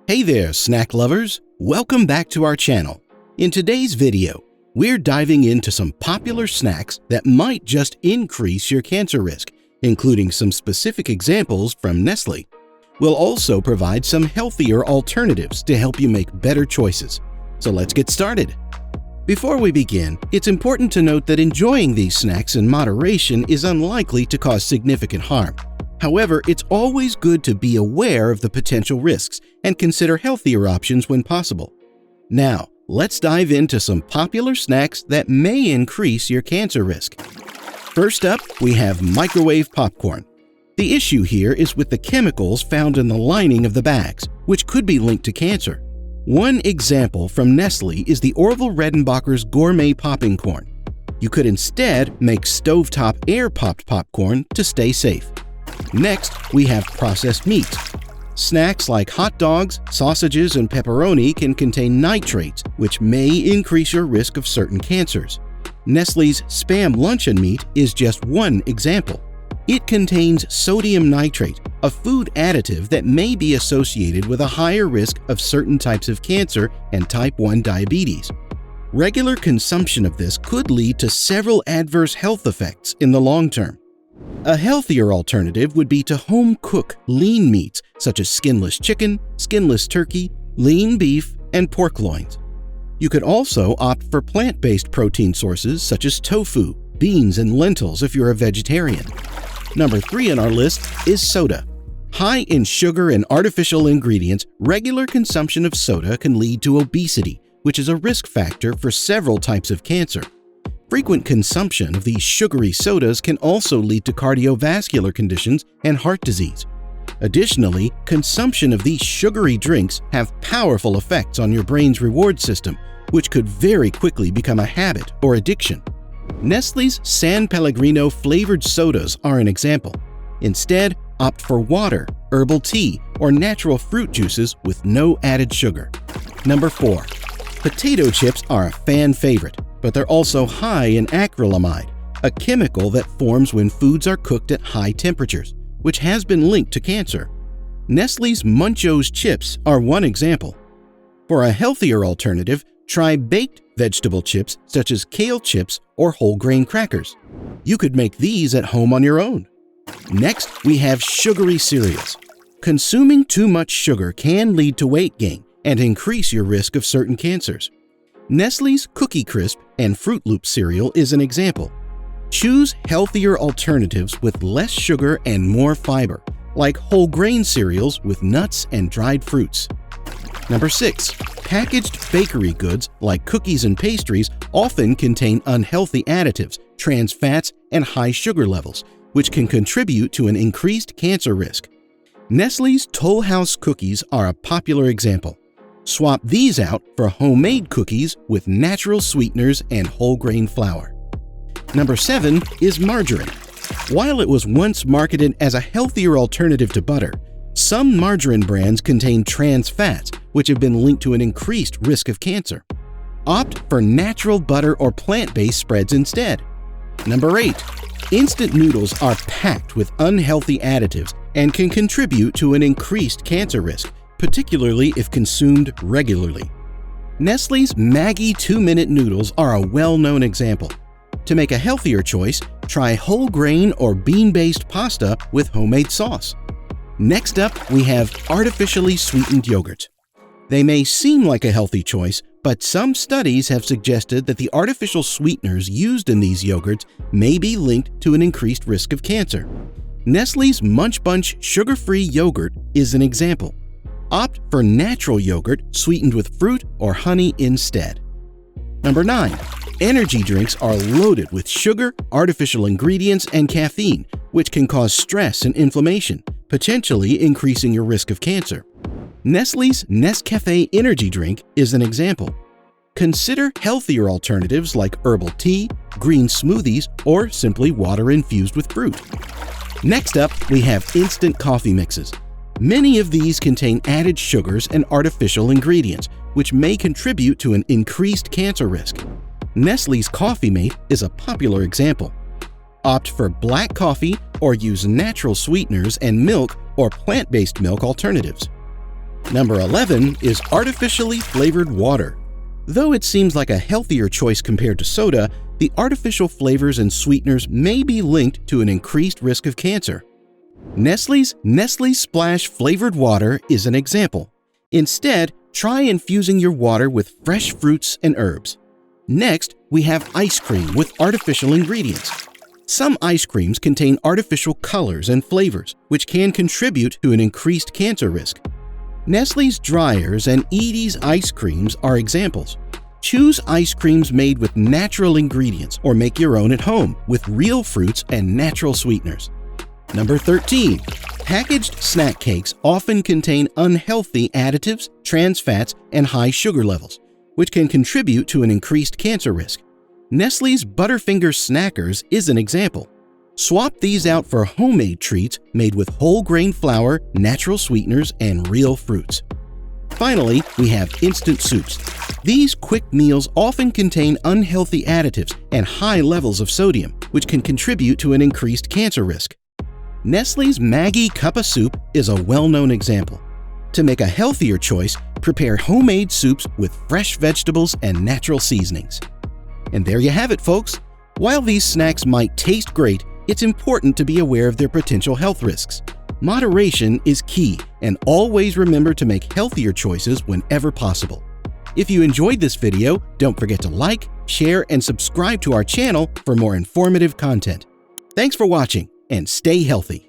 Hey there, snack lovers! Welcome back to our channel. In today's video, we're diving into some popular snacks that might just increase your cancer risk, including some specific examples from Nestlé. We'll also provide some healthier alternatives to help you make better choices. So let's get started. Before we begin, it's important to note that enjoying these snacks in moderation is unlikely to cause significant harm. However, it's always good to be aware of the potential risks and consider healthier options when possible. Now, let's dive into some popular snacks that may increase your cancer risk. First up, we have microwave popcorn. The issue here is with the chemicals found in the lining of the bags, which could be linked to cancer. One example from Nestlé is the Orville Redenbacher's gourmet popping corn. You could instead make stovetop air-popped popcorn to stay safe. Next, we have processed meats. Snacks like hot dogs, sausages, and pepperoni can contain nitrates, which may increase your risk of certain cancers. Nestlé's Spam luncheon meat is just one example. It contains sodium nitrate, a food additive that may be associated with a higher risk of certain types of cancer and type 1 diabetes. Regular consumption of this could lead to several adverse health effects in the long term. A healthier alternative would be to home-cook lean meats such as skinless chicken, skinless turkey, lean beef, and pork loins. You could also opt for plant-based protein sources such as tofu, beans, and lentils if you're a vegetarian. Number 3 on our list is soda. High in sugar and artificial ingredients, regular consumption of soda can lead to obesity, which is a risk factor for several types of cancer. Frequent consumption of these sugary sodas can also lead to cardiovascular conditions and heart disease. Additionally, consumption of these sugary drinks have powerful effects on your brain's reward system, which could very quickly become a habit or addiction. Nestlé's San Pellegrino flavored sodas are an example. Instead, opt for water, herbal tea, or natural fruit juices with no added sugar. Number 4. Potato chips are a fan favorite, but they're also high in acrylamide, a chemical that forms when foods are cooked at high temperatures, which has been linked to cancer. Nestlé's Munchos chips are one example. For a healthier alternative, try baked vegetable chips such as kale chips or whole grain crackers. You could make these at home on your own. Next, we have sugary cereals. Consuming too much sugar can lead to weight gain and increase your risk of certain cancers. Nestlé's Cookie Crisp and Fruit Loop cereal is an example. Choose healthier alternatives with less sugar and more fiber, like whole grain cereals with nuts and dried fruits. Number 6. Packaged bakery goods like cookies and pastries often contain unhealthy additives, trans fats, and high sugar levels, which can contribute to an increased cancer risk. Nestlé's Toll House cookies are a popular example. Swap these out for homemade cookies with natural sweeteners and whole grain flour. Number 7 is margarine. While it was once marketed as a healthier alternative to butter, some margarine brands contain trans fats, which have been linked to an increased risk of cancer. Opt for natural butter or plant-based spreads instead. Number 8. Instant noodles are packed with unhealthy additives and can contribute to an increased cancer risk, particularly if consumed regularly. Nestlé's Maggi 2-minute noodles are a well-known example. To make a healthier choice, try whole grain or bean-based pasta with homemade sauce. Next up, we have artificially sweetened yogurt. They may seem like a healthy choice, but some studies have suggested that the artificial sweeteners used in these yogurts may be linked to an increased risk of cancer. Nestlé's Munch Bunch sugar-free yogurt is an example. Opt for natural yogurt sweetened with fruit or honey instead. Number 9. Energy drinks are loaded with sugar, artificial ingredients, and caffeine, which can cause stress and inflammation, potentially increasing your risk of cancer. Nestlé's Nescafé energy drink is an example. Consider healthier alternatives like herbal tea, green smoothies, or simply water infused with fruit. Next up, we have instant coffee mixes. Many of these contain added sugars and artificial ingredients, which may contribute to an increased cancer risk. Nestlé's Coffee Mate is a popular example. Opt for black coffee or use natural sweeteners and milk or plant-based milk alternatives. Number 11 is artificially flavored water. Though it seems like a healthier choice compared to soda, the artificial flavors and sweeteners may be linked to an increased risk of cancer. Nestlé's Nestlé Splash flavored water is an example. Instead, try infusing your water with fresh fruits and herbs. Next, we have ice cream with artificial ingredients. Some ice creams contain artificial colors and flavors, which can contribute to an increased cancer risk. Nestlé's Dryers and Edie's ice creams are examples. Choose ice creams made with natural ingredients or make your own at home with real fruits and natural sweeteners. Number 13. Packaged snack cakes often contain unhealthy additives, trans fats, and high sugar levels, which can contribute to an increased cancer risk. Nestlé's Butterfinger Snackers is an example. Swap these out for homemade treats made with whole grain flour, natural sweeteners, and real fruits. Finally, we have instant soups. These quick meals often contain unhealthy additives and high levels of sodium, which can contribute to an increased cancer risk. Nestlé's Maggi Cup of Soup is a well-known example. To make a healthier choice, prepare homemade soups with fresh vegetables and natural seasonings. And there you have it, folks. While these snacks might taste great, it's important to be aware of their potential health risks. Moderation is key, and always remember to make healthier choices whenever possible. If you enjoyed this video, don't forget to like, share, and subscribe to our channel for more informative content. Thanks for watching, and stay healthy.